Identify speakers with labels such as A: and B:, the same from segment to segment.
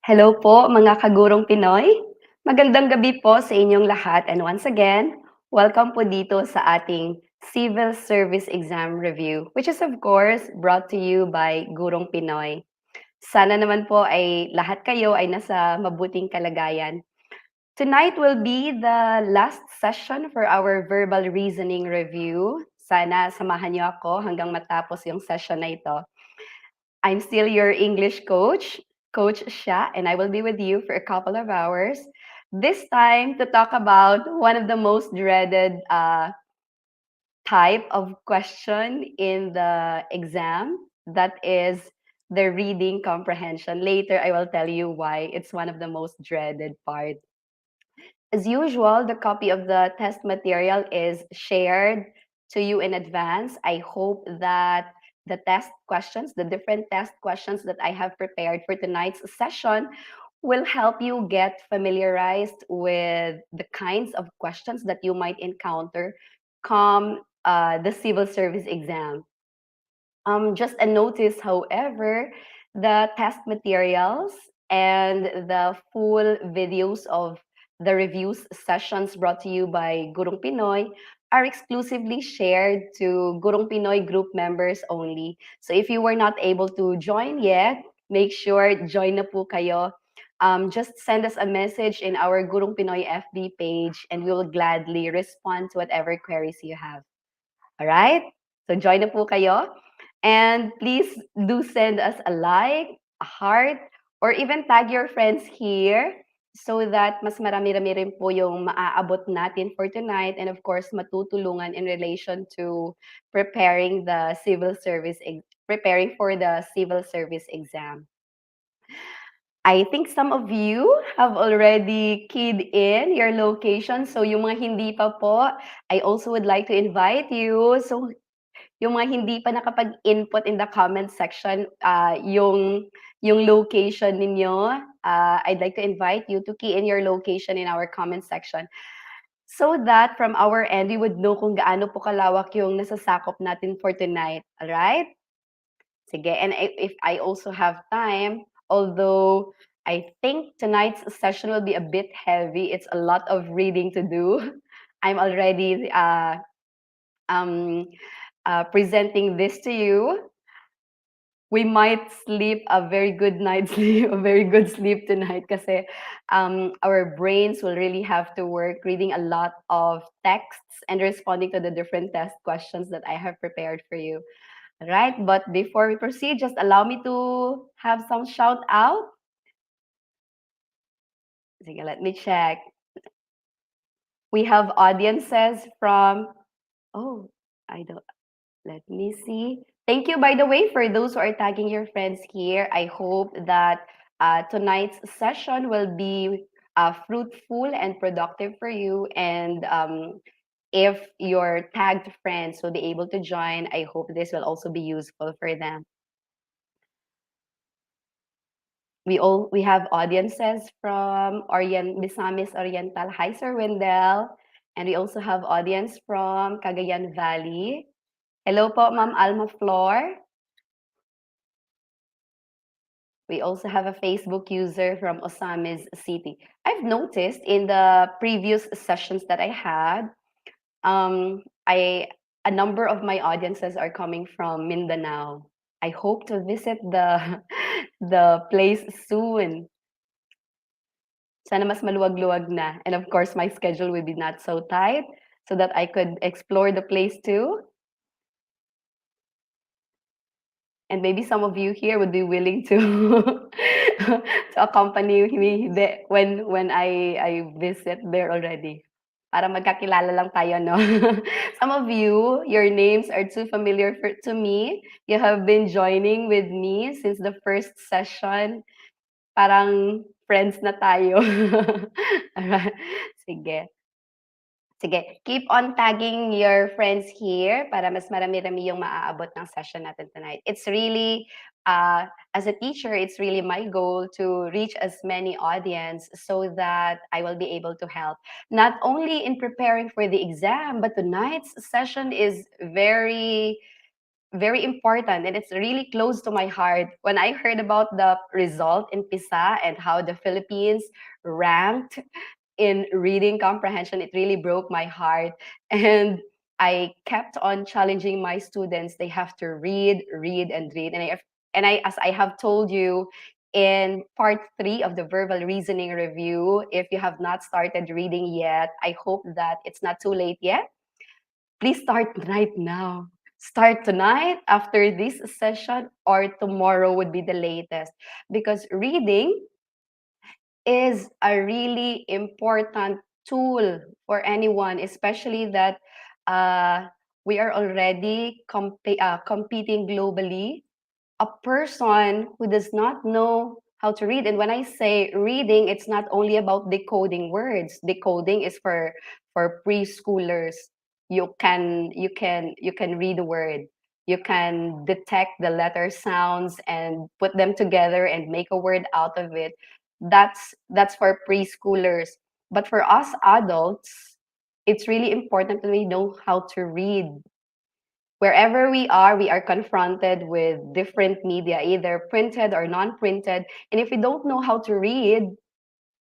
A: Hello po mga kagurong Pinoy. Magandang gabi po sa inyong lahat and once again, welcome po dito sa ating Civil Service Exam Review, which is of course brought to you by Gurong Pinoy. Sana naman po ay lahat kayo ay nasa mabuting kalagayan. Tonight will be the last session for our verbal reasoning review. Sana samahan niyo ako hanggang matapos yung session na ito. I'm still your English coach, Coach Sha, and I will be with you for a couple of hours. This time to talk about one of the most dreaded type of question in the exam, that is the reading comprehension. Later, I will tell you why it's one of the most dreaded part. As usual, the copy of the test material is shared to you in advance. I hope that the test questions, the different test questions that I have prepared for tonight's session will help you get familiarized with the kinds of questions that you might encounter come the civil service exam. Just a notice, however, the test materials and the full videos of the reviews sessions brought to you by Gurong Pinoy are exclusively shared to Gurong Pinoy group members only. So if you were not able to join yet, make sure join na po kayo. Just send us a message in our Gurong Pinoy FB page and we will gladly respond to whatever queries you have. All right? So join na po kayo. And please do send us a like, a heart, or even tag your friends here so that mas marami-rami rin po yung maaabot natin for tonight and of course matutulungan in relation to preparing for the civil service exam. I think some of you have already keyed in your location. So yung mga hindi pa po, I also would like to invite you. So yung mga hindi pa nakapag-input in the comment section, yung location ninyo, I'd like to invite you to key in your location in our comment section so that from our end, we would know kung gaano po kalawak yung nasasakop natin for tonight. All right? Sige. And if I also have time, although I think tonight's session will be a bit heavy, it's a lot of reading to do. I'm already presenting this to you. We might sleep a very good night's sleep, a very good sleep tonight kasi our brains will really have to work reading a lot of texts and responding to the different test questions that I have prepared for you. Right, but before we proceed, just allow me to have some shout out. Sige, let me check. We have audiences from, oh, I don't, let me see. Thank you, by the way, for those who are tagging your friends here. I hope that tonight's session will be fruitful and productive for you. And if your tagged friends will be able to join, I hope this will also be useful for them. We have audiences from Misamis Oriental. Hi, Sir Wendell. And we also have audience from Cagayan Valley. Hello po, Ma'am Alma Flor. We also have a Facebook user from Osamis City. I've noticed in the previous sessions that I had, a number of my audiences are coming from Mindanao. I hope to visit the the place soon. Sana mas maluwag-luwag na. And of course, my schedule will be not so tight so that I could explore the place too. And maybe some of you here would be willing to to accompany me when I visit there already. Para magkakilala lang tayo, no? Some of you, your names are too familiar to me. You have been joining with me since the first session. Parang friends na tayo. Alright, sige. Sige, keep on tagging your friends here para mas marami-rami yung maaabot ng session natin tonight. It's really, as a teacher, it's really my goal to reach as many audience so that I will be able to help. Not only in preparing for the exam, but tonight's session is very very important, and it's really close to my heart. When I heard about the result in PISA and how the Philippines ranked in reading comprehension, it really broke my heart. And I kept on challenging my students. They have to read, read, and read. As I have told you in part 3 of the verbal reasoning review, if you have not started reading yet, I hope that it's not too late yet. Please start right now. Start tonight after this session, or tomorrow would be the latest, because reading is a really important tool for anyone, especially that uh, we are already competing globally. A person who does not know how to read, and when I say reading, it's not only about decoding words. Decoding is for preschoolers. You can read a word. You can detect the letter sounds and put them together and make a word out of it. That's for preschoolers. But for us adults, it's really important that we know how to read. Wherever we are confronted with different media, either printed or non-printed. And if we don't know how to read,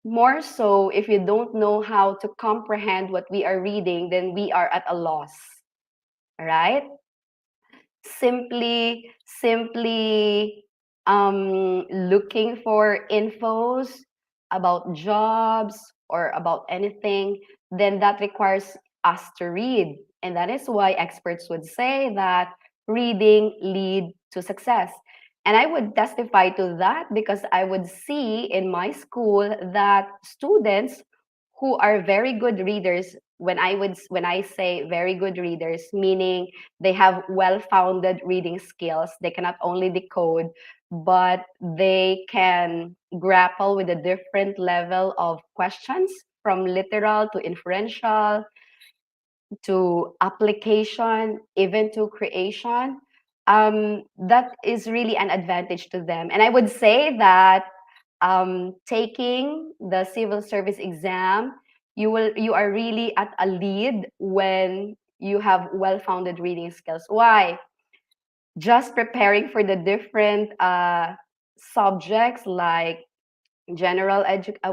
A: more so if you don't know how to comprehend what we are reading, then we are at a loss, right? Simply looking for infos about jobs or about anything, then that requires us to read. And that is why experts would say that reading lead to success. And I would testify to that because I would see in my school that students who are very good readers, when I say very good readers, meaning they have well-founded reading skills. They cannot only decode, but they can grapple with a different level of questions, from literal to inferential to application, even to creation. That is really an advantage to them. And I would say that taking the civil service exam, you are really at a lead when you have well-founded reading skills. Why? Just preparing for the different subjects like general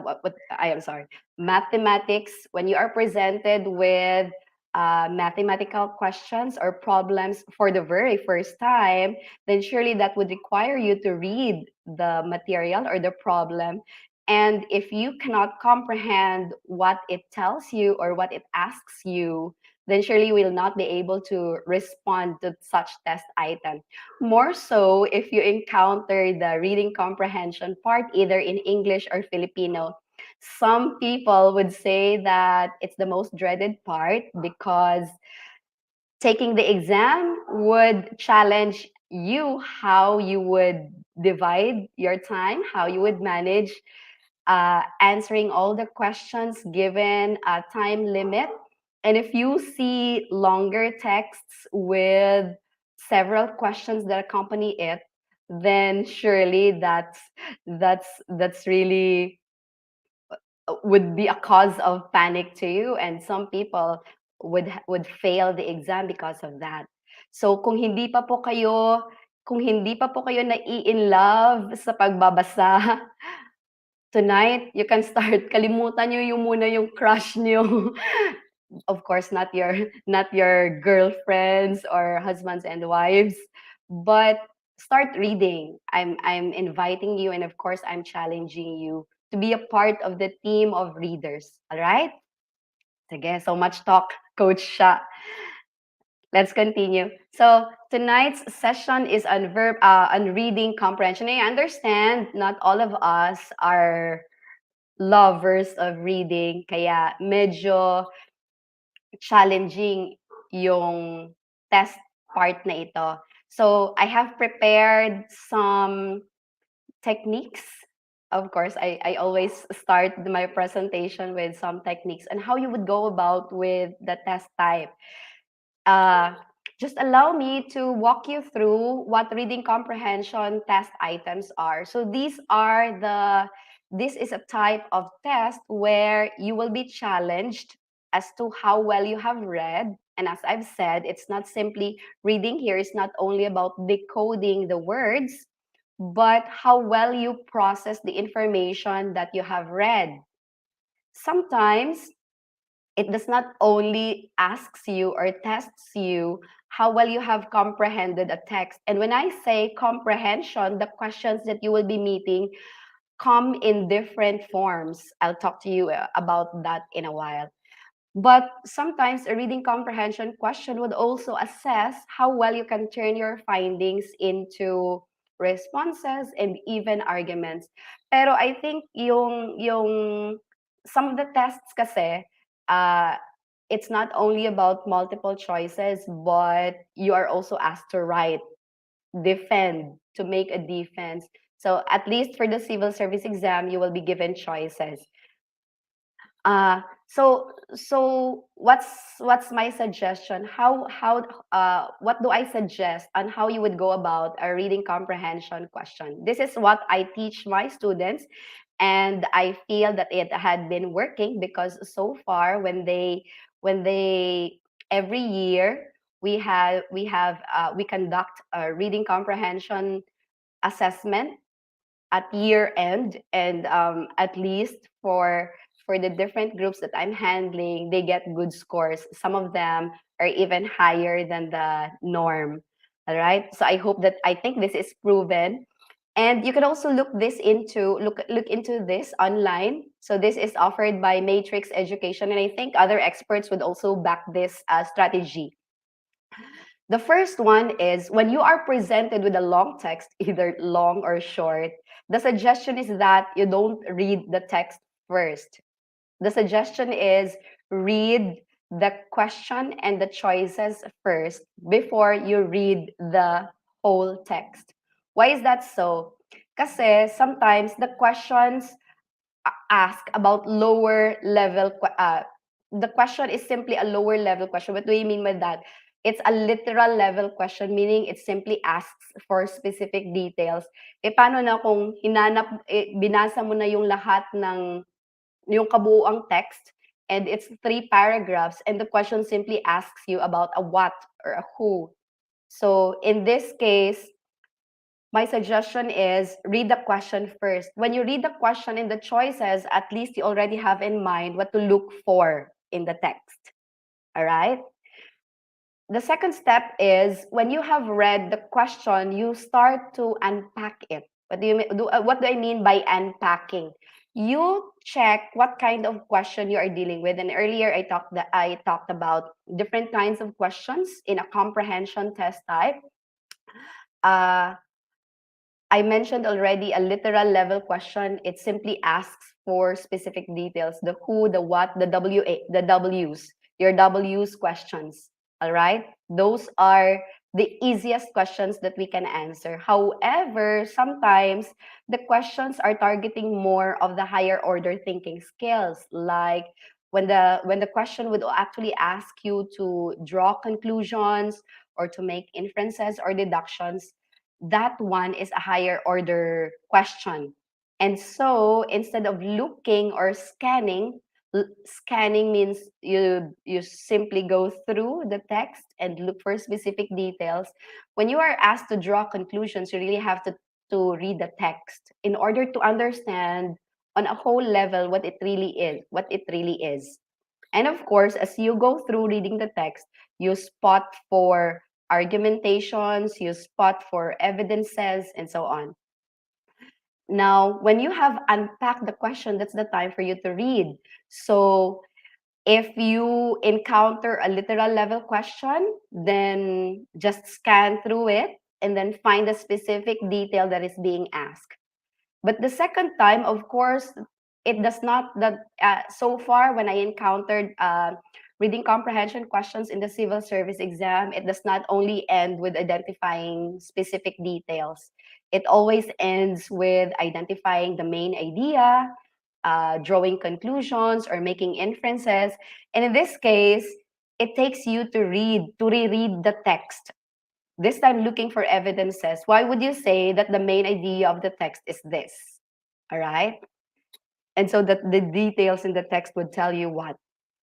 A: what I am sorry, mathematics. When you are presented with mathematical questions or problems for the very first time, then surely that would require you to read the material or the problem. And if you cannot comprehend what it tells you or what it asks you, then surely you will not be able to respond to such test item. More so if you encounter the reading comprehension part, either in English or Filipino. Some people would say that it's the most dreaded part because taking the exam would challenge you how you would divide your time, how you would manage answering all the questions given a time limit. And if you see longer texts with several questions that accompany it, then surely that's really would be a cause of panic to you, and some people would fail the exam because of that. So kung hindi pa po kayo nai-in love sa pagbabasa, tonight you can start. Kalimutan niyo yung muna yung crush niyo. Of course, not your girlfriends or husbands and wives, but start reading. I'm inviting you, and of course I'm challenging you to be a part of the team of readers. All right? Sige, so much talk, Coach Sha. Let's continue. So tonight's session is on reading comprehension. I understand not all of us are lovers of reading, kaya medyo challenging yung test part na ito. So I have prepared some techniques. Of course, I always start my presentation with some techniques and how you would go about with the test type. Uh, just allow me to walk you through what reading comprehension test items are. So this is a type of test where you will be challenged as to how well you have read. And as I've said, it's not simply reading here, it's not only about decoding the words, but how well you process the information that you have read. Sometimes it does not only asks you or tests you how well you have comprehended a text. And when I say comprehension, the questions that you will be meeting come in different forms. I'll talk to you about that in a while. But sometimes a reading comprehension question would also assess how well you can turn your findings into responses and even arguments. Pero I think yung some of the tests kasi, uh, it's not only about multiple choices, but you are also asked to write, defend, to make a defense. So at least for the civil service exam, you will be given choices. So what's my suggestion? How what do I suggest on how you would go about a reading comprehension question? This is what I teach my students, and I feel that it had been working because so far when they every year we conduct a reading comprehension assessment at year end, and at least for the different groups that I'm handling, they get good scores. Some of them are even higher than the norm. All right, so I think this is proven, and you can also look into this online. So this is offered by Matrix Education, and I think other experts would also back this strategy. The first one is when you are presented with a long text, either long or short, the suggestion is that you don't read the text first. The suggestion is read the question and the choices first before you read the whole text. Why is that so? Kasi sometimes the questions ask about lower level the question is simply a lower level question. What do you mean by that? It's a literal level question, meaning it simply asks for specific details. E paano na kung binasa mo na yung lahat ng yung kabuuang text, and it's 3 paragraphs, and the question simply asks you about a what or a who. So in this case, my suggestion is read the question first. When you read the question and the choices, at least you already have in mind what to look for in the text. All right? The second step is when you have read the question, you start to unpack it. What do I mean by unpacking? You check what kind of question you are dealing with. And earlier I talked about different kinds of questions in a comprehension test type. I mentioned already a literal level question. It simply asks for specific details, the who, the what, the the W's, your W's questions. All right? Those are the easiest questions that we can answer. However, sometimes the questions are targeting more of the higher order thinking skills, like when the question would actually ask you to draw conclusions or to make inferences or deductions. That one is a higher order question. And so instead of looking or scanning, scanning means you simply go through the text and look for specific details. When you are asked to draw conclusions, you really have to read the text in order to understand on a whole level what it really is. And of course, as you go through reading the text, you spot for argumentations, you spot for evidences, and so on. Now, when you have unpacked the question, that's the time for you to read. So, if you encounter a literal level question, then just scan through it and then find a specific detail that is being asked. But the second time, of course, it does not that so far when I encountered reading comprehension questions in the civil service exam, it does not only end with identifying specific details. It always ends with identifying the main idea, drawing conclusions, or making inferences. And in this case, it takes you to reread the text, this time looking for evidences. Why would you say that the main idea of the text is this? All right. And so that the details in the text would tell you what?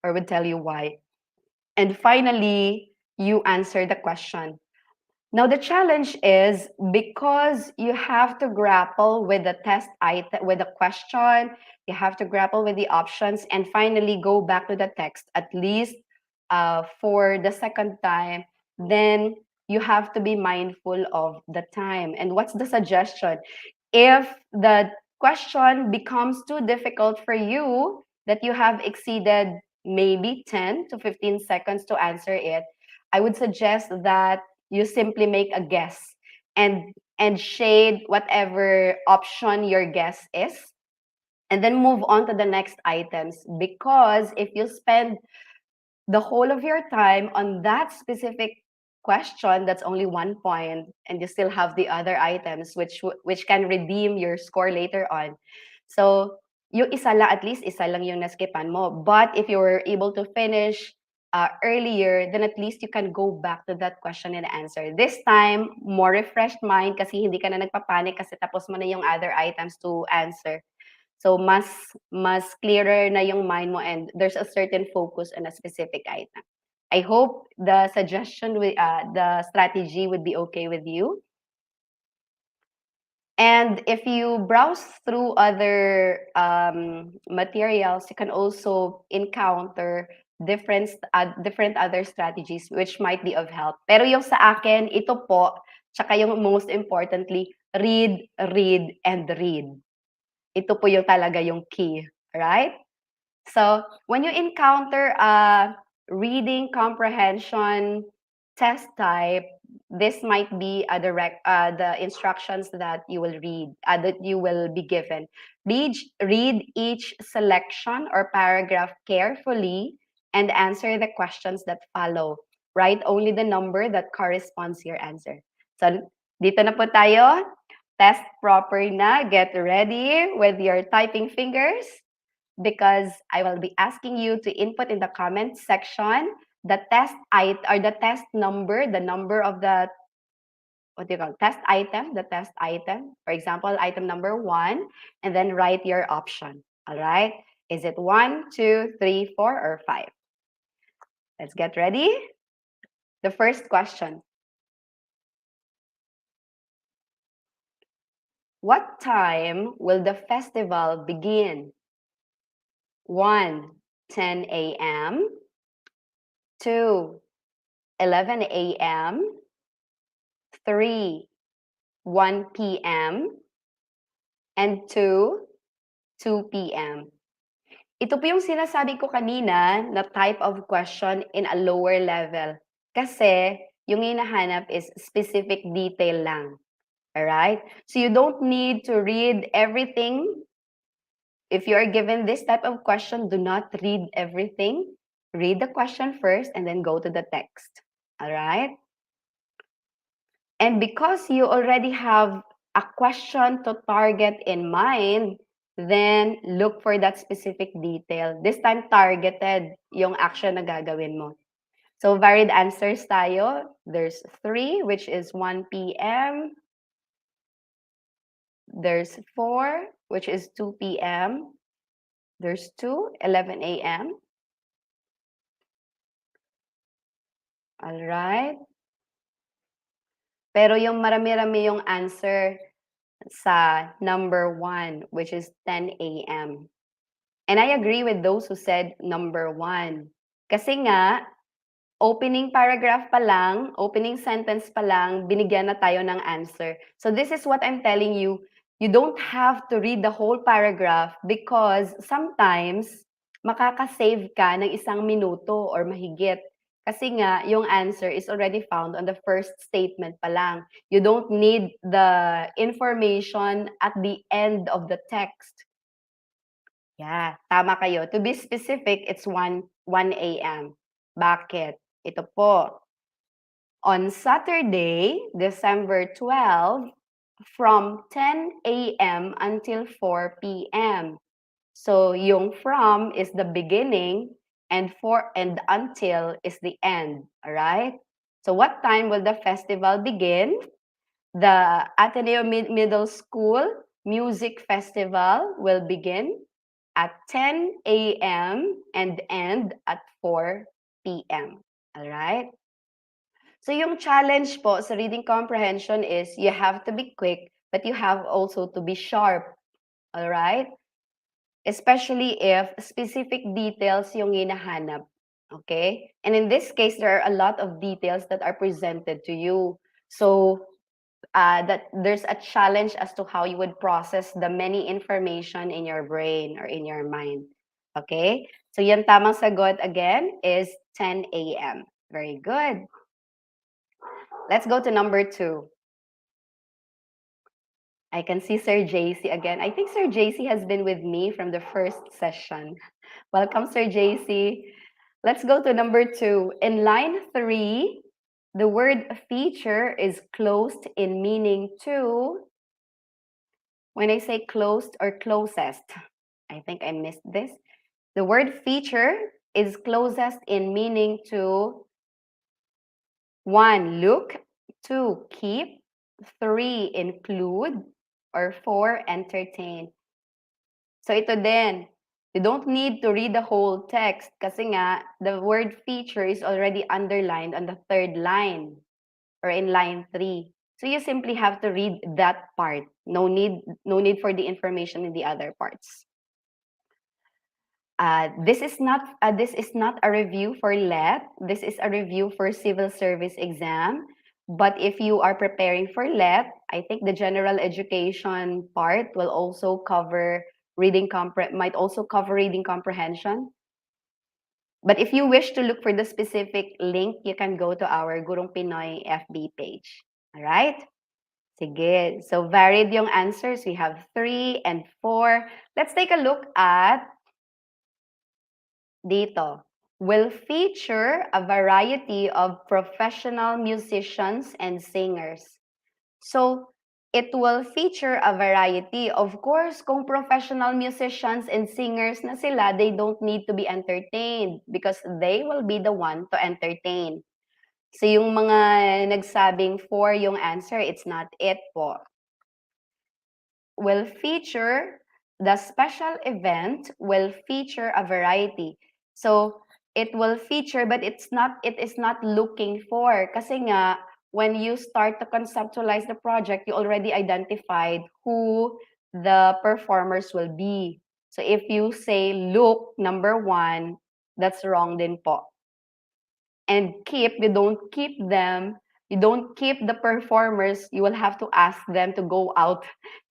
A: or would tell you why. And finally, you answer the question. Now, the challenge is because you have to grapple with the test item, with the question, you have to grapple with the options, and finally go back to the text at least for the second time, then you have to be mindful of the time. And what's the suggestion? If the question becomes too difficult for you, that you have exceeded maybe 10 to 15 seconds to answer it, I would suggest that you simply make a guess and shade whatever option your guess is, and then move on to the next items, because if you spend the whole of your time on that specific question, that's only 1 point, and you still have the other items which can redeem your score later on. So yung isa lang, at least isa lang yung naskipan mo. But if you were able to finish earlier, then at least you can go back to that question and answer. This time, more refreshed mind kasi hindi ka na nagpapanik kasi tapos mo na yung other items to answer. So mas clearer na yung mind mo, and there's a certain focus on a specific item. I hope the suggestion with the strategy would be okay with you. And if you browse through other materials, you can also encounter different other strategies which might be of help. Pero yung sa akin, ito po, tsaka yung most importantly, read, read, and read. Ito po yung talaga yung key, right? So when you encounter a reading comprehension test type, this might be the instructions that you will read, that you will be given. Read each selection or paragraph carefully and answer the questions that follow. Write only the number that corresponds to your answer. So dito na po tayo. Test proper na. Get ready with your typing fingers, because I will be asking you to input in the comment section the test or the test number, the number of the test item, the test item. For example, item number 1, and then write your option. All right. Is it 1, 2, 3, 4, or 5? Let's get ready. The first question. What time will the festival begin? 1, 10 a.m. 2, 11 a.m. 3, 1 p.m. and 2, 2 p.m. Ito po yung sinasabi ko kanina na type of question in a lower level. Kasi yung hinahanap is specific detail lang. Alright? So you don't need to read everything. If you are given this type of question, do not read everything. Read the question first and then go to the text. Alright? And because you already have a question to target in mind, then look for that specific detail. This time, targeted yung action na gagawin mo. So, varied answers tayo. There's 3, which is 1 p.m. There's 4, which is 2 p.m. There's 2, 11 a.m. All right. Pero yung marami-rami yung answer sa number 1, which is 10 a.m. And I agree with those who said number 1. Kasi nga, opening paragraph pa lang, opening sentence pa lang, binigyan na tayo ng answer. So this is what I'm telling you. You don't have to read the whole paragraph because sometimes makakasave ka ng 1 minuto or mahigit. Kasi nga, yung answer is already found on the first statement pa lang. You don't need the information at the end of the text. Yeah, tama kayo. To be specific, it's 1 a.m. Bakit? Ito po. On Saturday, December 12, from 10 a.m. until 4 p.m. So, yung from is the beginning and for and until is the end. All right? So, what time will the festival begin? The Ateneo Middle School Music Festival will begin at 10 a.m. and end at 4 p.m. All right? So yung challenge po sa reading comprehension is you have to be quick, but you have also to be sharp. All right? Especially if specific details yung hinahanap. Okay? And in this case, there are a lot of details that are presented to you. So that there's a challenge as to how you would process the many information in your brain or in your mind. Okay? So yung tamang sagot again is 10 a.m. Very good. Let's go to number 2. I can see Sir JC again. I think Sir JC has been with me from the first session. Welcome, Sir JC. Let's go to number 2. In line 3, the word feature is closed in meaning to. When I say closed or closest, I think I missed this. The word feature is closest in meaning to 1, look, 2, keep, 3, include, or 4, entertain. So ito din, you don't need to read the whole text kasi nga the word feature is already underlined on the third line or in line 3. So you simply have to read that part. No need for the information in the other parts. This is not a review for LET. This is a review for civil service exam. But if you are preparing for LET, I think the general education part will also cover might also cover reading comprehension. But if you wish to look for the specific link, you can go to our Gurong Pinoy FB page. All right? Sige. So varied yung answers. We have 3 and 4. Let's take a look at dito. Will feature a variety of professional musicians and singers. So, it will feature a variety. Of course, kung professional musicians and singers na sila, they don't need to be entertained because they will be the one to entertain. So, yung mga nagsabing for yung answer, it's not it po. Will feature, the special event will feature a variety. So, it will feature but it is not looking for kasi nga when you start to conceptualize the project you already identified who the performers will be. So if you say look number 1, that's wrong din po. And keep, you don't keep the performers, you will have to ask them to go out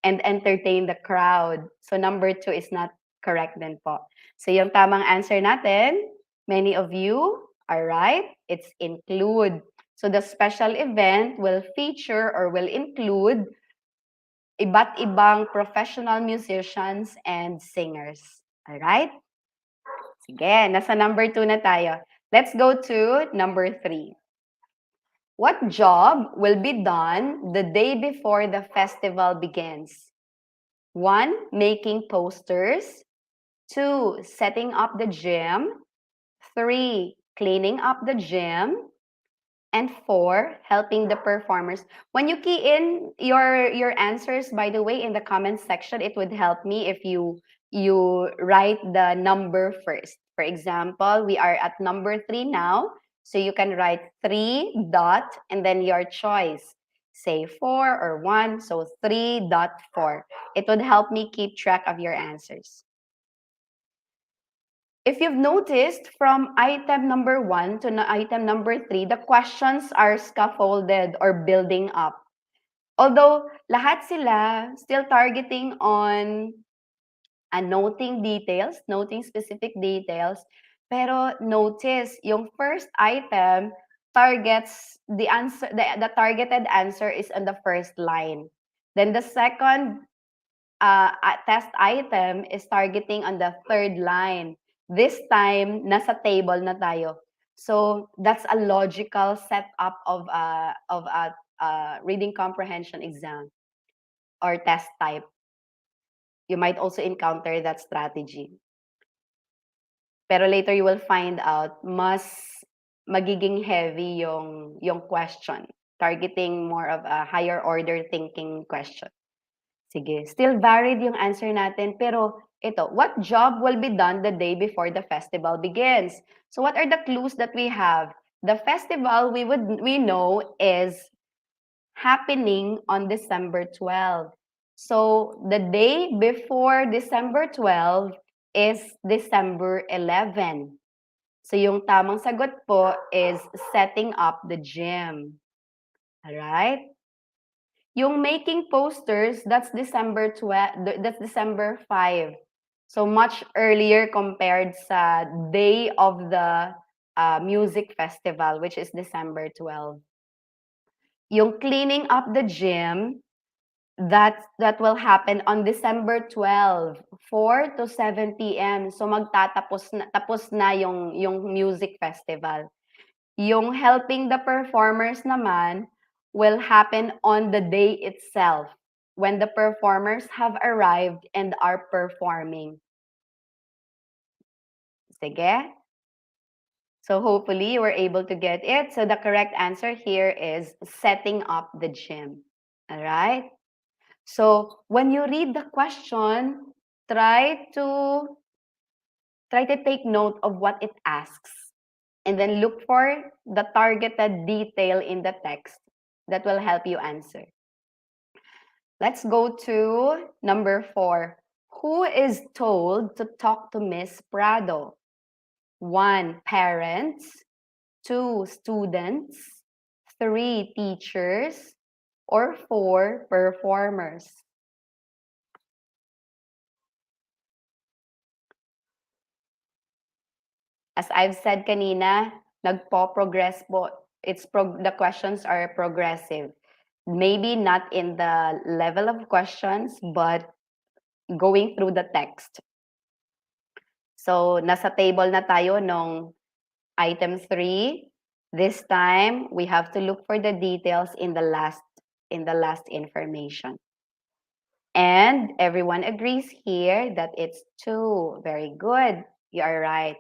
A: and entertain the crowd. So number 2 is not correct din po. So yung tamang answer natin, many of you are right, it's include. So the special event will feature or will include iba't ibang professional musicians and singers. All right? Sige, nasa number 2 na tayo. Let's go to number 3. What job will be done the day before the festival begins? 1, making posters. 2, setting up the gym. 3, cleaning up the gym. And 4, helping the performers. When you key in your answers, by the way, in the comment section, it would help me if you write the number first. For example, we are at number 3 now. So you can write 3 dot and then your choice. Say 4 or 1, so 3.4. It would help me keep track of your answers. If you've noticed, from item number 1 to item number 3, the questions are scaffolded or building up. Although, lahat sila still targeting on noting details, noting specific details, pero notice, yung first item targets the answer, the targeted answer is on the first line. Then the second test item is targeting on the third line. This time, nasa table na tayo. So that's a logical setup of a reading comprehension exam or test type. You might also encounter that strategy. Pero later you will find out mas magiging heavy yung question, targeting more of a higher order thinking question. Sige, still varied yung answer natin, pero Ito, what job will be done the day before the festival begins? So what are the clues that we have? The festival we know is happening on December 12. So the day before December 12 is December 11. So yung tamang sagot po is setting up the gym. Alright? Yung making posters, that's December 12, that's December 5. So much earlier compared sa day of the music festival, which is December 12. Yung cleaning up the gym, that will happen on December 12, 4 to 7 p.m. So tapos na yung music festival. Yung helping the performers naman will happen on the day itself when the performers have arrived and are performing. Sige? So hopefully you were able to get it. So the correct answer here is setting up the gym. All right? So when you read the question, try to take note of what it asks and then look for the targeted detail in the text that will help you answer. Let's go to number 4. Who is told to talk to Miss Prado? 1, parents. 2, students. 3, teachers. Or 4, performers. As I've said kanina, nagpo-progress po. The questions are progressive. Maybe not in the level of questions, but going through the text. So, nasa table na tayo nung item 3. This time, we have to look for the details in the last information. And everyone agrees here that it's 2. Very good. You are right.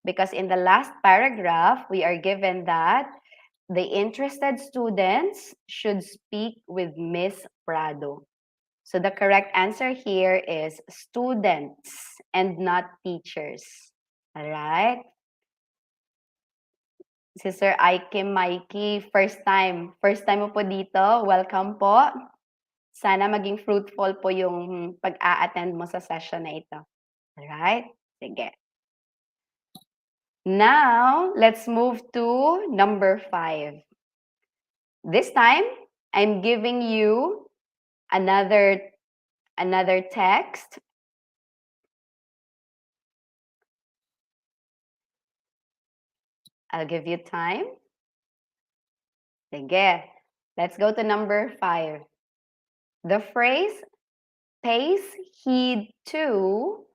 A: Because in the last paragraph, we are given that the interested students should speak with Miss Prado. So the correct answer here is students and not teachers. All right? Si Sir Ike Mikey, first time mo po dito. Welcome po. Sana maging fruitful po yung pag-a-attend mo sa session na ito. Alright? Sige. Now, let's move to number 5. This time, I'm giving you another text. I'll give you time. Sige. Let's go to number 5. The phrase pays heed to,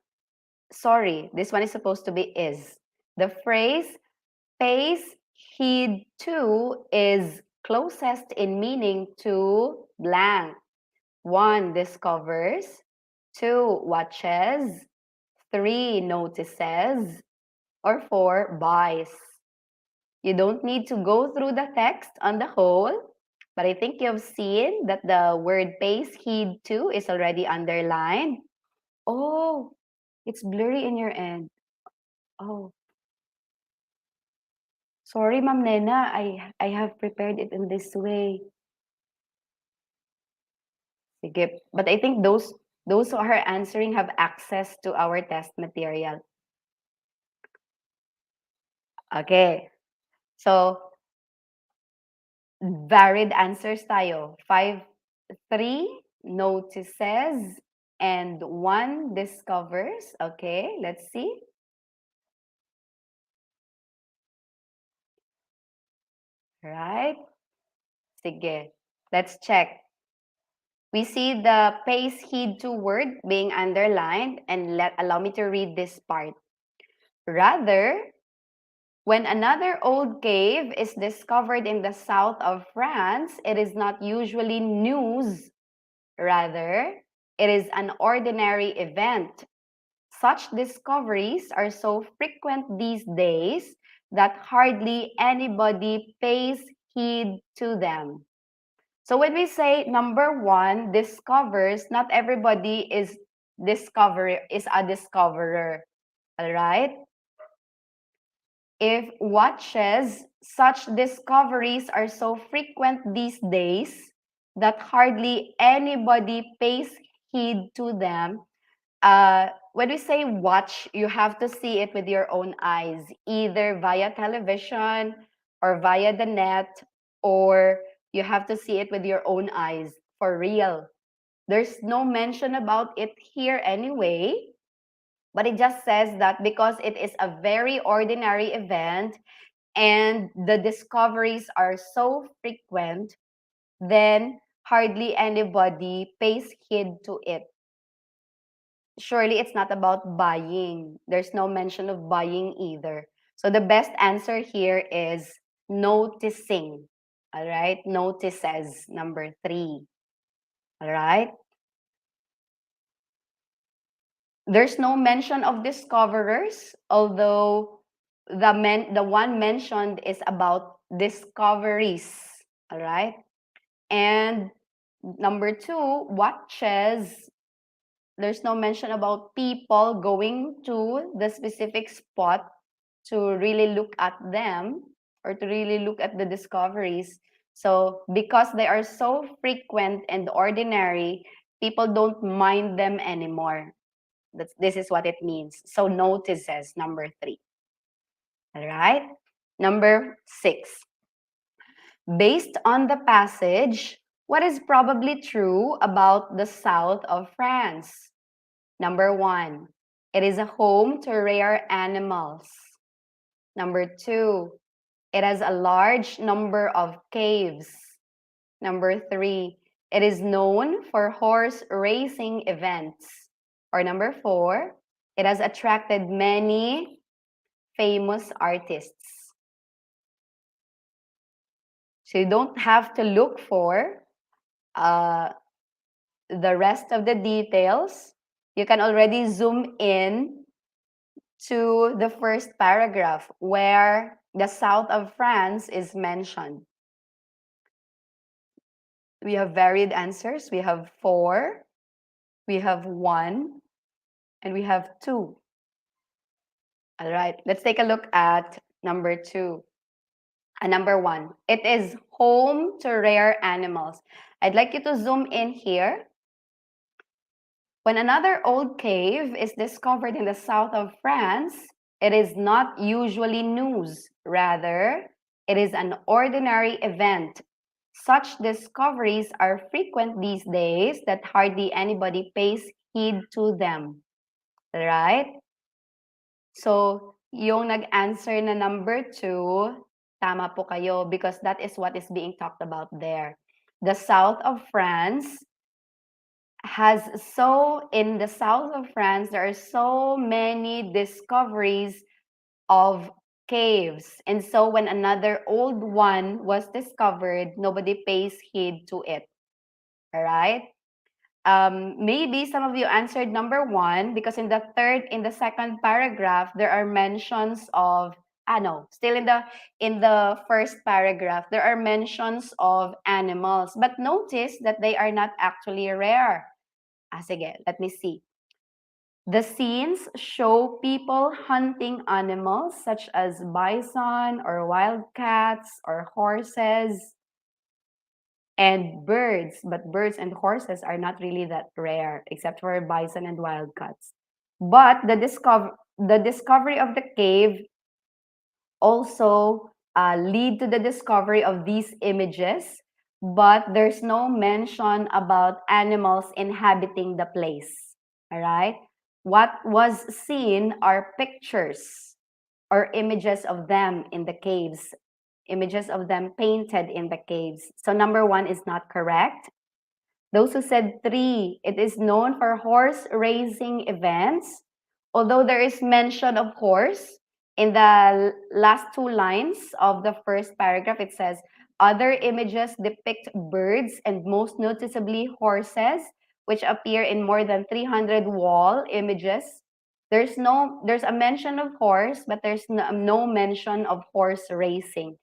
A: sorry, this one is supposed to be is. The phrase pays heed to is closest in meaning to blank. 1, discovers. 2, watches. 3, notices. Or 4, buys. You don't need to go through the text on the whole, but I think you've seen that the word pays heed to is already underlined. Oh, it's blurry in your end. Oh. Sorry, Ma'am Nena, I have prepared it in this way. Sige. But I think those who are answering have access to our test material. Okay. So, varied answers tayo. 5, 3 notices, and 1 discovers. Okay, let's see. Right? Sige. Let's check. We see the pays heed to word being underlined, and allow me to read this part. Rather, when another old cave is discovered in the south of France, it is not usually news. Rather, it is an ordinary event. Such discoveries are so frequent these days that hardly anybody pays heed to them. So when we say number 1, discovers, not everybody is discoverer is a discoverer. All right? If watches, such discoveries are so frequent these days that hardly anybody pays heed to them. When we say watch, you have to see it with your own eyes, either via television or via the net, or you have to see it with your own eyes for real. There's no mention about it here anyway, but it just says that because it is a very ordinary event and the discoveries are so frequent, then hardly anybody pays heed to it. Surely it's not about buying. There's no mention of buying either. So the best answer here is noticing. All right, notices, number 3. All right. There's no mention of discoverers, although the one mentioned is about discoveries. All right. And number 2, watches. There's no mention about people going to the specific spot to really look at them or to really look at the discoveries. So because they are so frequent and ordinary, people don't mind them anymore. This is what it means. So notices, number 3. All right. Number 6. Based on the passage, what is probably true about the south of France? Number 1, it is a home to rare animals. Number 2, it has a large number of caves. Number 3, it is known for horse racing events. Or number 4, it has attracted many famous artists. So you don't have to look for the rest of the details. You can already zoom in to the first paragraph where the south of France is mentioned. We have varied answers. We have 4, we have 1, and we have 2. All right, let's take a look at number 2. Number 1, it is home to rare animals. I'd like you to zoom in here. When another old cave is discovered in the south of France, it is not usually news. Rather, it is an ordinary event. Such discoveries are frequent these days that hardly anybody pays heed to them. Right? So, yung nag-answer na number 2, tama po kayo because that is what is being talked about there. The south of France in the south of France, there are so many discoveries of caves. And so when another old one was discovered, nobody pays heed to it. All right? Maybe some of you answered number 1 because in the second paragraph, there are mentions of, no, still in the first paragraph, there are mentions of animals. But notice that they are not actually rare. Sige, let me see. The scenes show people hunting animals such as bison or wildcats or horses and birds. But birds and horses are not really that rare, except for bison and wildcats. But the discovery of the cave also lead to the discovery of these images, but there's no mention about animals inhabiting the place. All right? What was seen are pictures or images of them in the caves, images of them painted in the caves. So number 1 is not correct. Those who said 3, it is known for horse racing events, although there is mention of horse. In the last 2 lines of the first paragraph, it says, other images depict birds and most noticeably horses, which appear in more than 300 wall images. There's a mention of horse, but there's no mention of horse racing.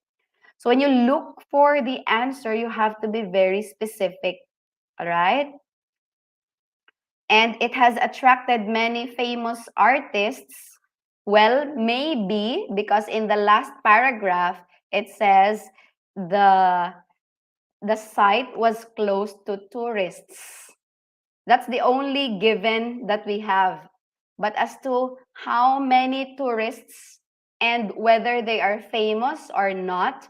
A: So when you look for the answer, you have to be very specific. All right? And it has attracted many famous artists. Well, maybe because in the last paragraph, it says the, the site was closed to tourists. That's the only given that we have. But as to how many tourists and whether they are famous or not,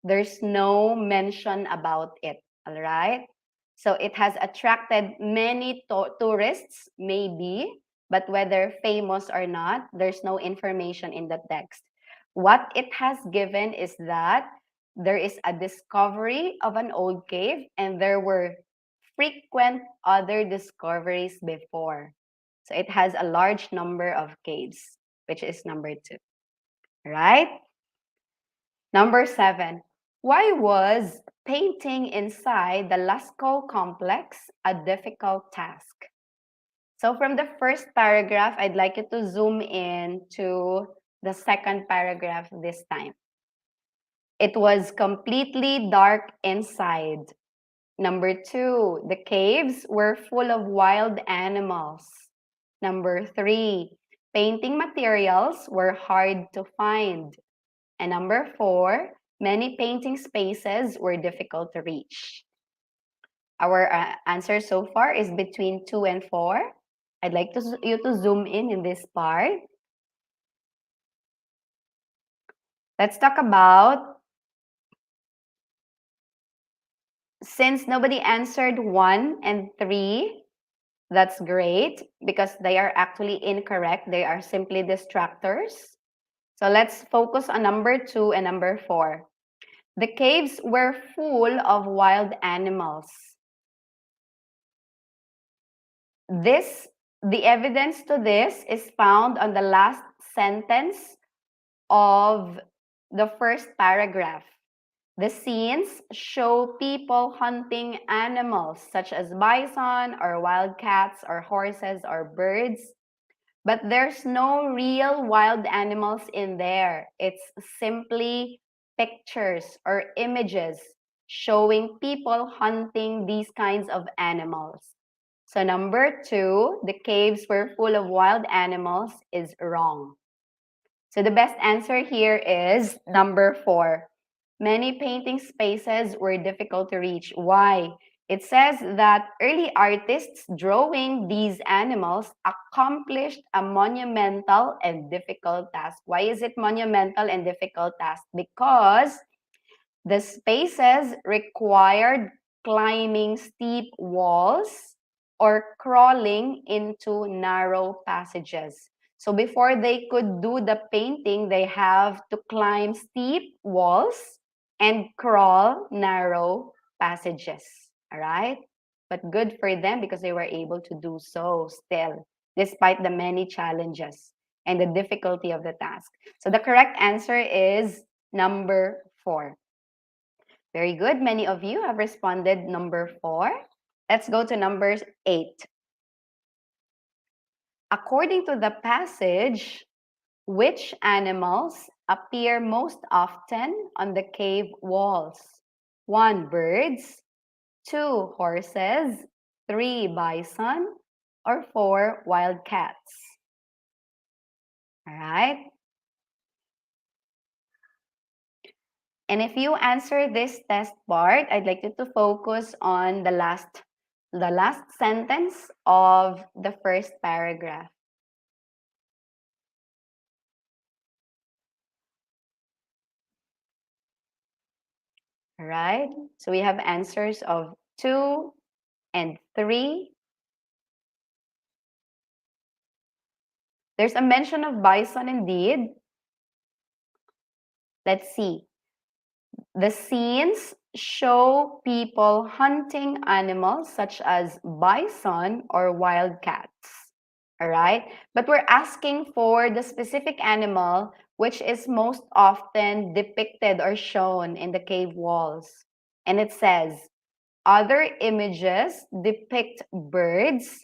A: there's no mention about it. All right. So it has attracted many tourists, maybe, but whether famous or not, there's no information in the text. What it has given is that there is a discovery of an old cave and there were frequent other discoveries before. So it has a large number of caves, which is number 2. Right? Number 7. Why was painting inside the Lascaux complex a difficult task? So from the first paragraph, I'd like you to zoom in to the second paragraph this time. It was completely dark inside. Number 2, the caves were full of wild animals. Number 3, painting materials were hard to find. And number 4, many painting spaces were difficult to reach. Our answer so far is between 2 and 4. I'd like you to zoom in this part. Let's talk about, since nobody answered 1 and 3, that's great because they are actually incorrect. They are simply distractors. So let's focus on number 2 and number 4. The caves were full of wild animals. The evidence to this is found on the last sentence of the first paragraph. The scenes show people hunting animals such as bison or wild cats or horses or birds, but there's no real wild animals in there. It's simply pictures or images showing people hunting these kinds of animals. So number 2, the caves were full of wild animals is wrong. So the best answer here is number 4. Many painting spaces were difficult to reach. Why? It says that early artists drawing these animals accomplished a monumental and difficult task. Why is it monumental and difficult task? Because the spaces required climbing steep walls or crawling into narrow passages. So before they could do the painting, they have to climb steep walls and crawl narrow passages. All right? But good for them because they were able to do so still, despite the many challenges and the difficulty of the task. So the correct answer is number 4. Very good. Many of you have responded number 4. Let's go to number 8. According to the passage, which animals appear most often on the cave walls? 1, birds. 2, horses. 3, bison. Or 4, wild cats. All right. And if you answer this test part, I'd like you to focus on the last sentence of the first paragraph. All right? So we have answers of 2 and 3. There's a mention of bison indeed. Let's see. The scenes show people hunting animals such as bison or wild cats. All right? But we're asking for the specific animal which is most often depicted or shown in the cave walls. And it says, other images depict birds,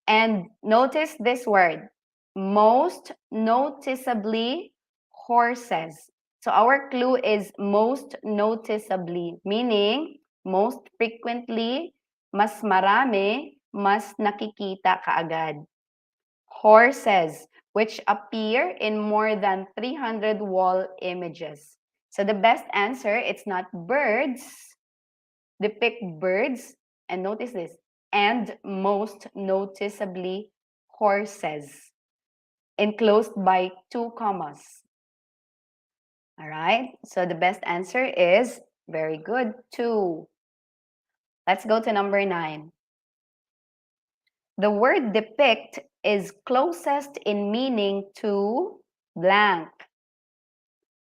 A: and notice this word, most noticeably horses. So our clue is most noticeably, meaning most frequently, mas marami, mas nakikita kaagad. Horses, which appear in more than 300 wall images. So the best answer, it's not birds, depict birds, and notice this, and most noticeably horses, enclosed by 2 commas. All right, so the best answer is very good, 2. Let's go to number 9. The word depict is closest in meaning to blank.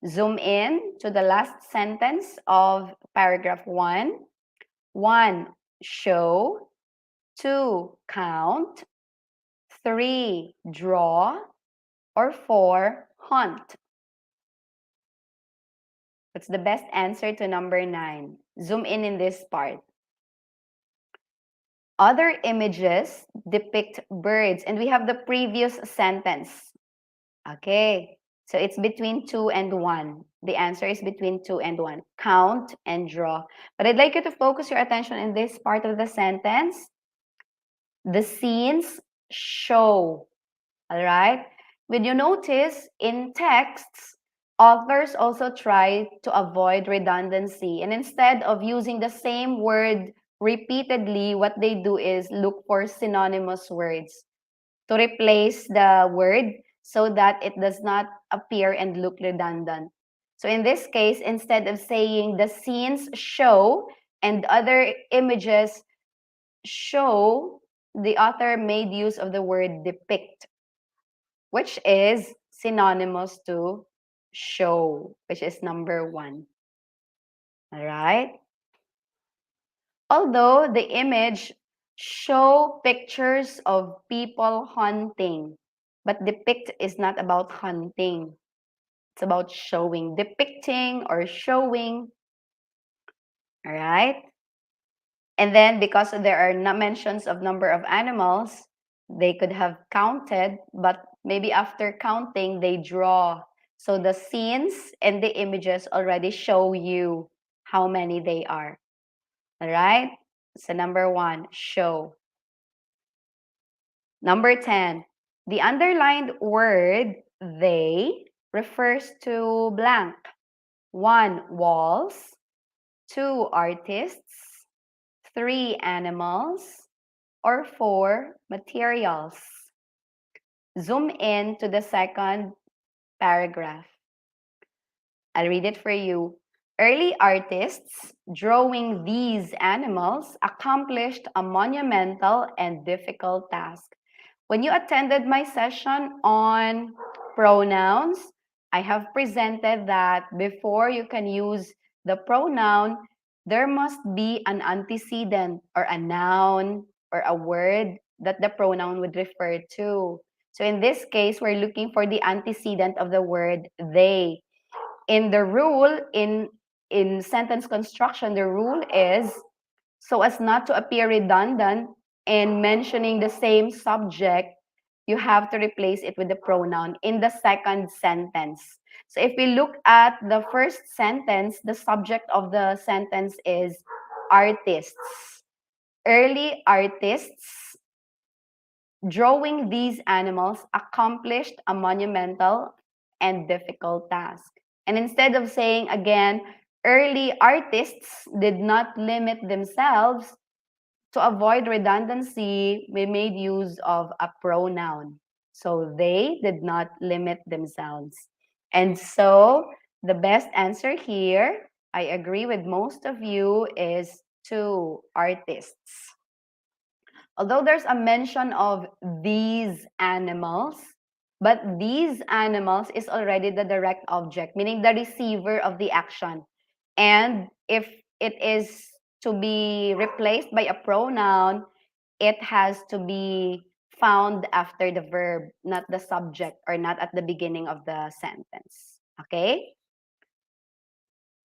A: Zoom in to the last sentence of paragraph 1. 1, show. 2, count. 3, draw. Or 4, hunt. What's the best answer to number 9? Zoom in this part. Other images depict birds, and we have the previous sentence. Okay, so it's between 2 and 1. The answer is between 2 and 1. Count and draw. But I'd like you to focus your attention in this part of the sentence. The scenes show. All right? When you notice in texts, authors also try to avoid redundancy. And instead of using the same word repeatedly, what they do is look for synonymous words to replace the word so that it does not appear and look redundant. So in this case, instead of saying the scenes show and other images show, the author made use of the word depict, which is synonymous to show, which is number 1. All right? Although the image show pictures of people hunting, but depict is not about hunting. It's about showing, depicting or showing. All right? And then because there are no mentions of number of animals, they could have counted, but maybe after counting, they draw. So the scenes and the images already show you how many they are. All right? So number 1, show. Number 10, the underlined word they refers to blank. 1, walls. 2, artists. 3, animals. Or 4, materials. Zoom in to the second paragraph. I'll read it for you. Early artists drawing these animals accomplished a monumental and difficult task. When you attended my session on pronouns, I have presented that before you can use the pronoun, there must be an antecedent or a noun or a word that the pronoun would refer to. So in this case, we're looking for the antecedent of the word they. In the rule, in sentence construction, the rule is so as not to appear redundant in mentioning the same subject, you have to replace it with the pronoun in the second sentence. So if we look at the first sentence, the subject of the sentence is artists. Early artists drawing these animals accomplished a monumental and difficult task. And instead of saying again, early artists did not limit themselves, to avoid redundancy, we made use of a pronoun. So they did not limit themselves. And so the best answer here, I agree with most of you, is 2, artists. Although there's a mention of these animals, but these animals is already the direct object, meaning the receiver of the action. And if it is to be replaced by a pronoun, it has to be found after the verb, not the subject or not at the beginning of the sentence. Okay?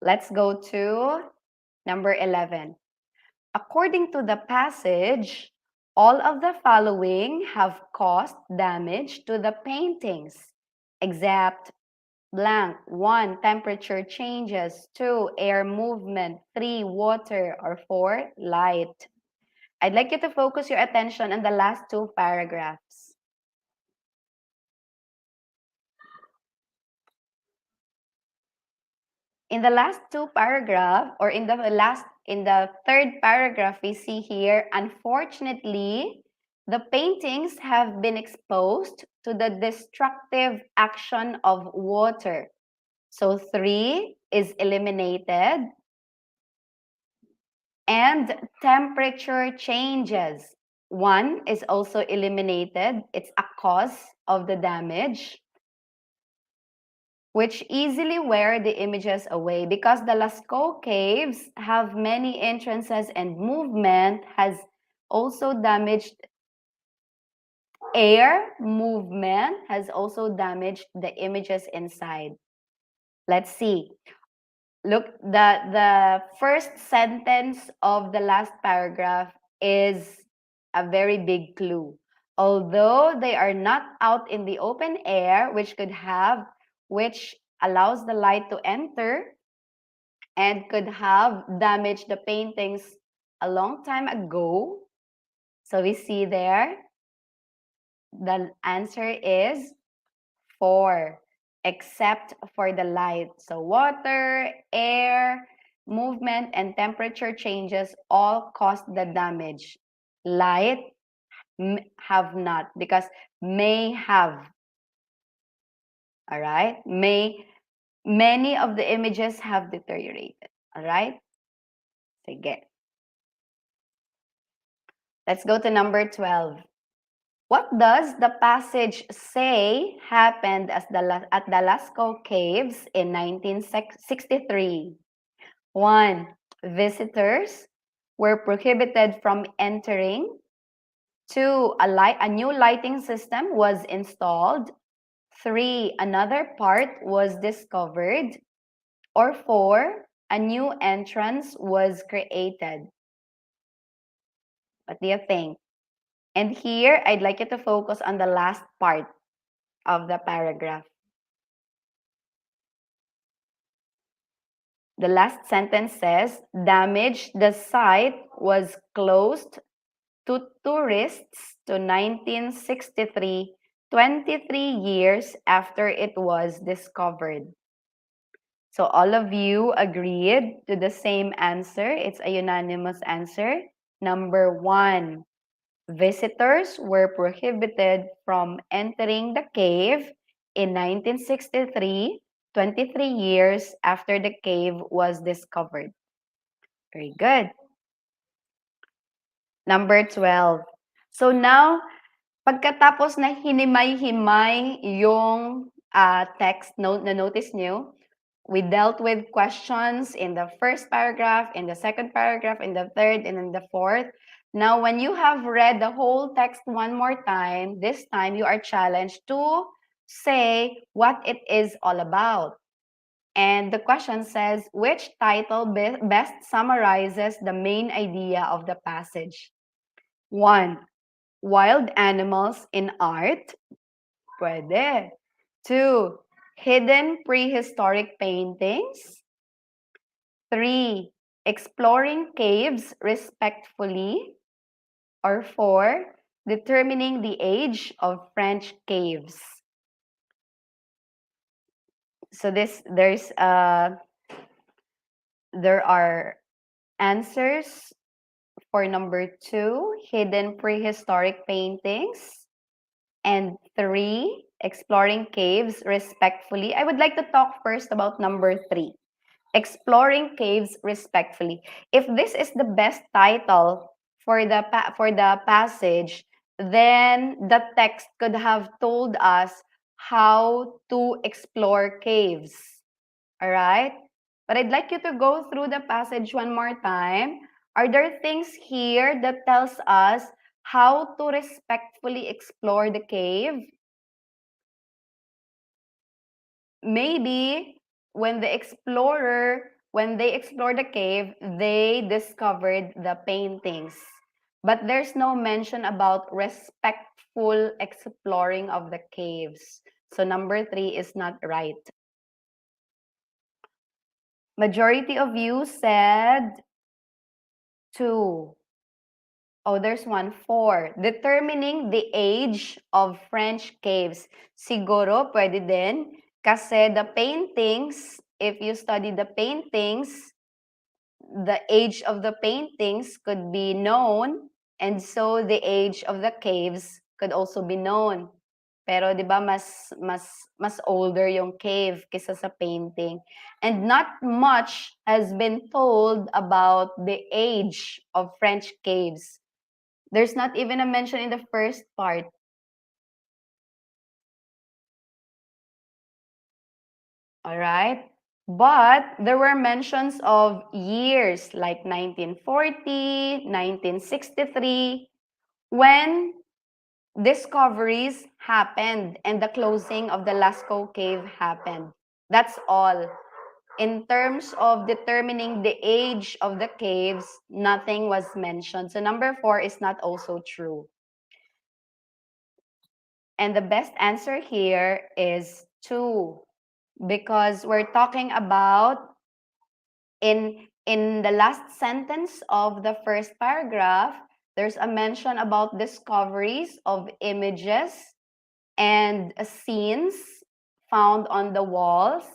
A: Let's go to number 11. According to the passage, all of the following have caused damage to the paintings, except blank. 1, temperature changes. 2, air movement. 3, water. Or 4, light. I'd like you to focus your attention on the last two paragraphs. In the last two paragraph, or in the third paragraph, we see here, unfortunately, the paintings have been exposed to the destructive action of water. So 3 is eliminated. And temperature changes. 1 is also eliminated. It's a cause of the damage, which easily wear the images away because the Lascaux caves have many entrances and movement has also damaged air movement has also damaged the images inside. Let's see. Look, the first sentence of the last paragraph is a very big clue. Although they are not out in the open air, which allows the light to enter and could have damaged the paintings a long time ago. So we see there, the answer is 4, except for the light. So water, air, movement, and temperature changes all cause the damage. Light have not, because may have. All right? Many of the images have deteriorated. All right? Sige. Let's go to number 12. What does the passage say happened at the Lascaux Caves in 1963? 1. Visitors were prohibited from entering. 2. A new lighting system was installed. 3. Another part was discovered. Or 4. A new entrance was created. What do you think? And here, I'd like you to focus on the last part of the paragraph. The last sentence says, damage, the site was closed to tourists to 1963, 23 years after it was discovered. So all of you agreed to the same answer. It's a unanimous answer. Number 1. Visitors were prohibited from entering the cave in 1963, 23 years after the cave was discovered. Very good. Number 12. So now, pagkatapos na hinimay-himay yung text note na notice nyo, we dealt with questions in the first paragraph, in the second paragraph, in the third, and in the fourth. Now, when you have read the whole text one more time, this time you are challenged to say what it is all about. And the question says, which title best summarizes the main idea of the passage? 1. Wild animals in art. Pwede. 2. Hidden prehistoric paintings. 3. Exploring caves respectfully. Or 4. Determining the age of French caves. So there are answers for number 2, hidden prehistoric paintings, and 3, exploring caves respectfully. I would like to talk first about number 3. Exploring caves respectfully. If this is the best title for the passage, then the text could have told us how to explore caves. All right? But I'd like you to go through the passage one more time. Are there things here that tells us how to respectfully explore the cave? Maybe when they explored the cave, they discovered the paintings. But there's no mention about respectful exploring of the caves. So number 3 is not right. Majority of you said 2. Oh, there's one. 4. Determining the age of French caves. Siguro, pwede din. Kasi the paintings, if you study the paintings, the age of the paintings could be known, and so the age of the caves could also be known. Pero 'di ba mas older yung cave kaysa sa painting. And not much has been told about the age of French caves. There's not even a mention in the first part. All right? But there were mentions of years like 1940, 1963, when discoveries happened and the closing of the Lascaux cave happened. That's all. In terms of determining the age of the caves, nothing was mentioned. So number 4 is not also true. And the best answer here is 2, because we're talking about in the last sentence of the first paragraph, there's a mention about discoveries of images and scenes found on the walls.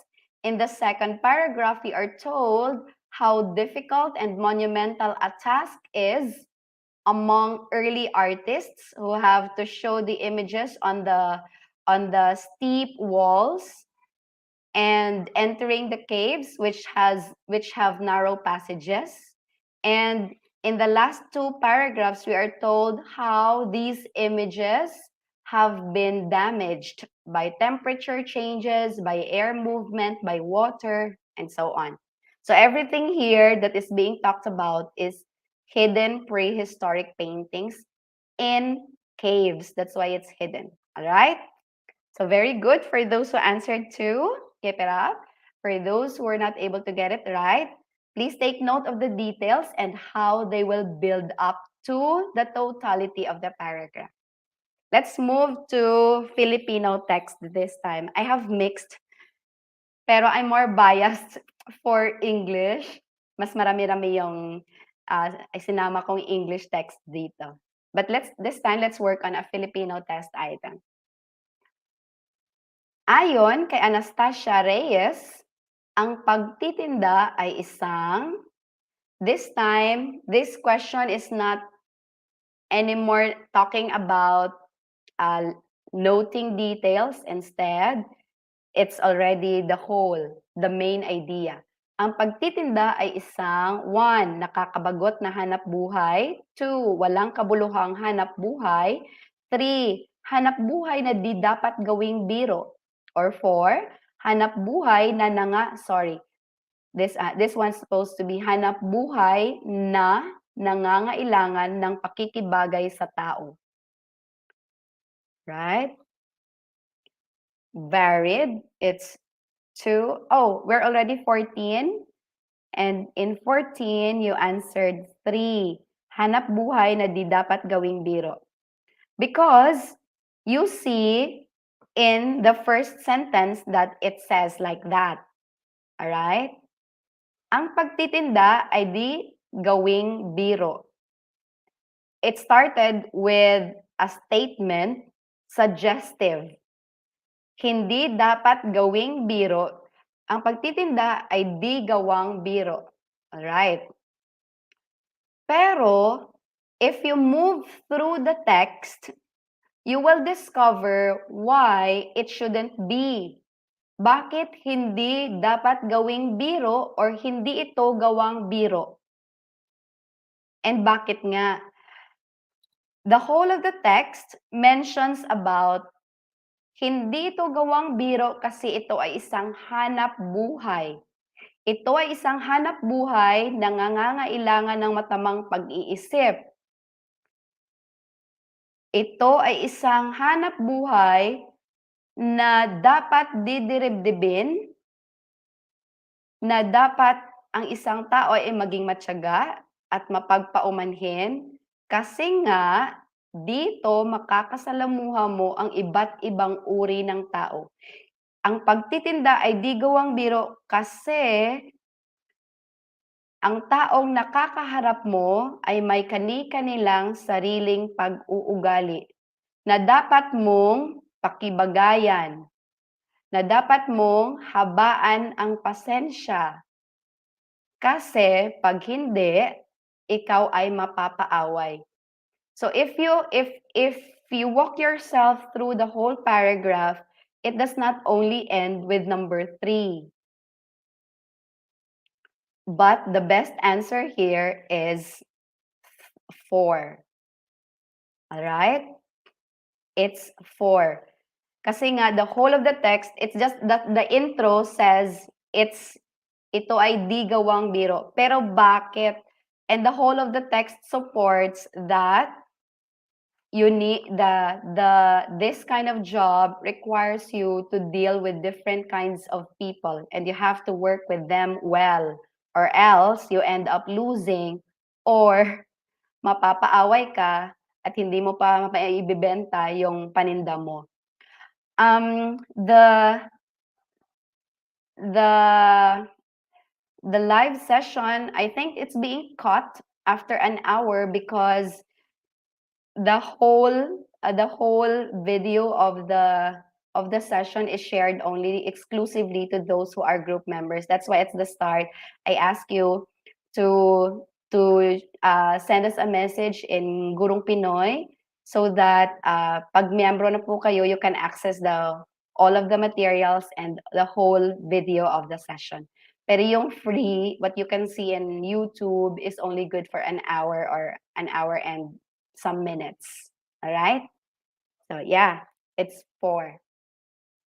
A: In the second paragraph, we are told how difficult and monumental a task is among early artists who have to show the images on the steep walls and entering the caves which have narrow passages. And in the last 2 paragraphs, we are told how these images have been damaged by temperature changes, by air movement, by water, and so on. So everything here that is being talked about is hidden prehistoric paintings in caves. That's why it's hidden. All right? So very good for those who answered two. Keep it up. For those who are not able to get it right, please take note of the details and how they will build up to the totality of the paragraph. Let's move to Filipino text this time. I have mixed, pero I'm more biased for English. Mas marami-rami yung sinama kong English text dito. But this time, let's work on a Filipino test item. Ayon kay Anastasia Reyes, ang pagtitinda ay this time, this question is not anymore talking about noting details. Instead, it's already the whole, the main idea. Ang pagtitinda ay 1, nakakabagot na hanap buhay. 2, walang kabuluhang hanap buhay. 3, hanap buhay na di dapat gawing biro. Or 4, hanap buhay na this one's supposed to be hanap buhay na nangangailangan ng pakikibagay sa tao. Right? Varied, it's 2. Oh, we're already 14. And in 14, you answered 3. Hanap buhay na di dapat gawing biro. Because you see in the first sentence that it says like that. Alright? Ang pagtitinda ay di gawing biro. It started with a statement, suggestive. Hindi dapat gawing biro. Ang pagtitinda ay di gawang biro. Alright. Pero, if you move through the text, you will discover why it shouldn't be. Bakit hindi dapat gawing biro or hindi ito gawang biro? And bakit nga? The whole of the text mentions about hindi ito gawang biro kasi ito ay isang hanap buhay. Ito ay isang hanap buhay na nangangailangan ng matamang pag-iisip. Ito ay isang hanap buhay na dapat didiribdibin, na dapat ang isang tao ay maging matyaga at mapagpaumanhin kasi nga dito makakasalamuha mo ang iba't ibang uri ng tao. Ang pagtitinda ay di gawang biro kasi Ang taong nakakaharap mo ay may kani-kanilang sariling pag-uugali na dapat mong pakibagayan, na dapat mong habaan ang pasensya. Kasi 'pag hindi, ikaw ay mapapaaway. So if you walk yourself through the whole paragraph, it does not only end with number 3. But the best answer here is 4. Alright? It's 4. Kasi nga, the whole of the text, it's just that the intro says ito ay di gawang biro. Pero bakit? And the whole of the text supports that you need this kind of job requires you to deal with different kinds of people, and you have to work with them well, or else you end up losing, or mapapaaway ka at hindi mo pa maibibenta yung paninda mo. The live session, I think it's being cut after an hour because the whole video of the session is shared only exclusively to those who are group members. That's why at the start I ask you to send us a message in Gurong Pinoy so that pag miyembro na po kayo, you can access all of the materials and the whole video of the session. Pero yung free, what you can see in YouTube is only good for an hour or an hour and some minutes. All right? So yeah, it's 4.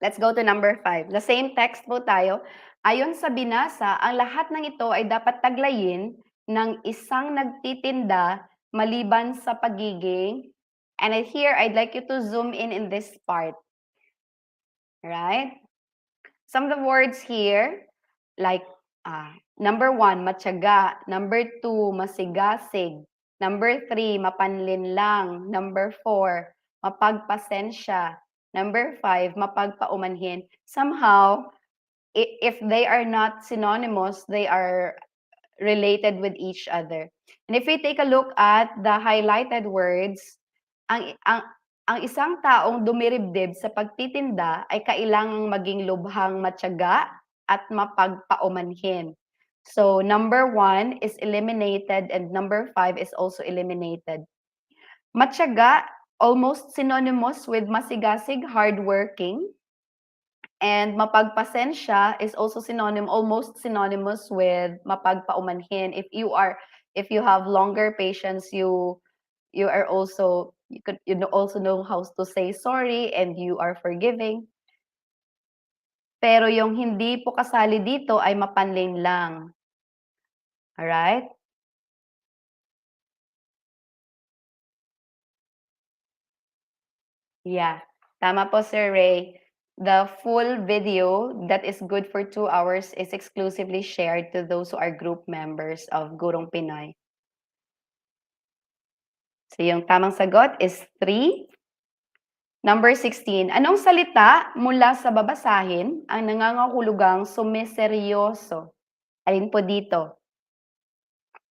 A: Let's go to number 5. The same text po tayo. Ayon sa binasa, ang lahat ng ito ay dapat taglayin ng isang nagtitinda maliban sa pagiging, and here I'd like you to zoom in this part. Right? Some of the words here, like number 1, matyaga. Number 2, masigasig. Number 3, mapanlinlang. Number 4, mapagpasensya. Number 5, mapagpaumanhin. Somehow, if they are not synonymous, they are related with each other. And if we take a look at the highlighted words, ang isang taong dumiribdib sa pagtitinda ay kailangang maging lubhang matyaga at mapagpaumanhin. So number 1 is eliminated and number 5 is also eliminated. Matyaga, almost synonymous with masigasig, hardworking. And mapagpasensya is also almost synonymous with mapagpaumanhin. If you have longer patience, you also know how to say sorry and you are forgiving. Pero yung hindi po kasali dito ay mapanlin lang. Alright? Yeah. Tama po, Sir Ray. The full video that is good for 2 hours is exclusively shared to those who are group members of Gurong Pinoy. So yung tamang sagot is 3. Number 16, anong salita mula sa babasahin ang nangangahulugang sumiseryoso? Alin po dito?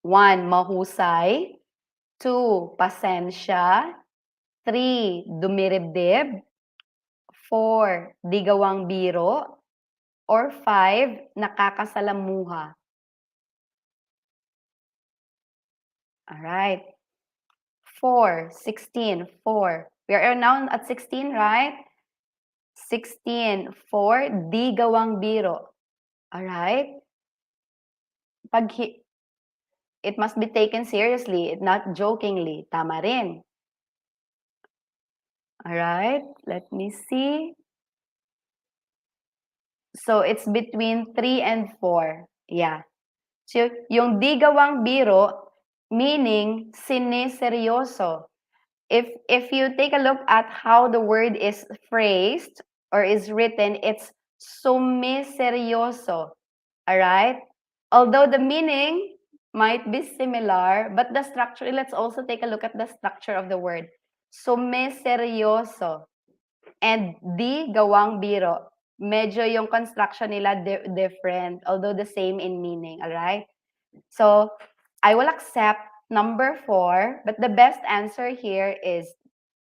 A: 1, mahusay. 2, pasensya. 3, dumiribdib. 4, di gawang biro. Or 5, nakakasalamuha. Alright. 4, 16, 4. We are now at 16, right? 16, 4, di gawang biro. Alright? It must be taken seriously, not jokingly. Tama rin. Alright, let me see. So it's between 3 and 4. Yeah. So yung di gawang biro, meaning siniseryoso. If you take a look at how the word is phrased or is written, it's sumiseryoso. Alright? Although the meaning might be similar, but the structure, let's also take a look at the structure of the word. Sumiseryoso. And di gawang biro. Medyo yung construction nila different, although the same in meaning. Alright? So, I will accept number 4, but the best answer here is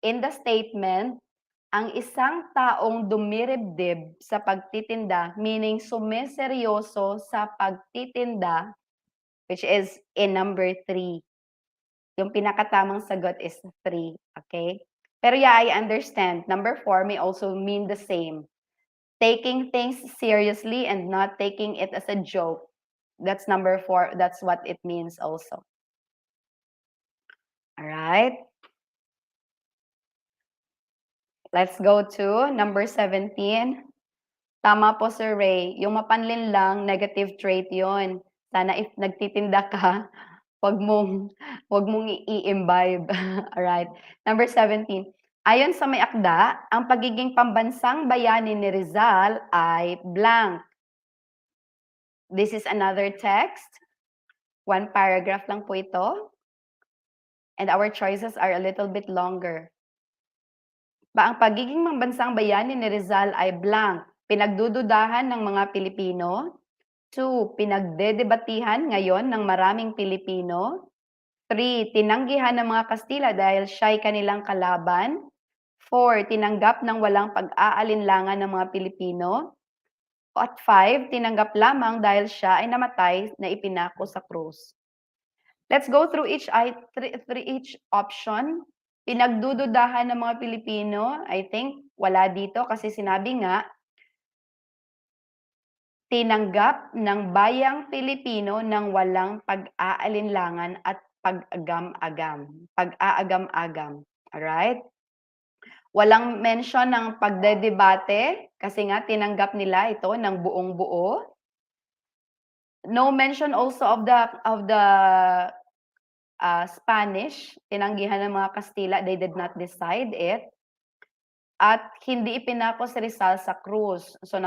A: in the statement, ang isang taong dumiribdib sa pagtitinda, meaning sumeseryoso sa pagtitinda, which is in number 3. Yung pinakatamang sagot is 3, okay? Pero yeah, I understand. Number 4 may also mean the same. Taking things seriously and not taking it as a joke. That's number 4. That's what it means also. All right. Let's go to number 17. Tama po, Sir Ray. Yung mapanlin lang, negative trait yon. Sana if nagtitinda ka, wag mong i-imbibe. Alright. Number 17. Ayon sa may akda, ang pagiging pambansang bayani ni Rizal ay blank. This is another text. One paragraph lang po ito. And our choices are a little bit longer. Ang pagiging pambansang bayani ni Rizal ay blank. Pinagdududahan ng mga Pilipino. 2. Pinagdedebatihan ngayon ng maraming Pilipino. 3. Tinanggihan ng mga Kastila dahil siya'y kanilang kalaban. 4. Tinanggap ng walang pag-aalinlangan ng mga Pilipino. At 5. Tinanggap lamang dahil siya ay namatay na ipinako sa krus. Let's go through each option. Pinagdududahan ng mga Pilipino, I think wala dito kasi sinabi nga, tinanggap ng bayang Pilipino ng walang pag-aalinlangan at pag-aagam-agam. Alright? Walang mention ng pagdedebate kasi nga tinanggap nila ito ng buong buo. No mention also of the Spanish, tinanggihan ng mga Kastila, they did not decide it. At hindi ipinako si Rizal sa krus. So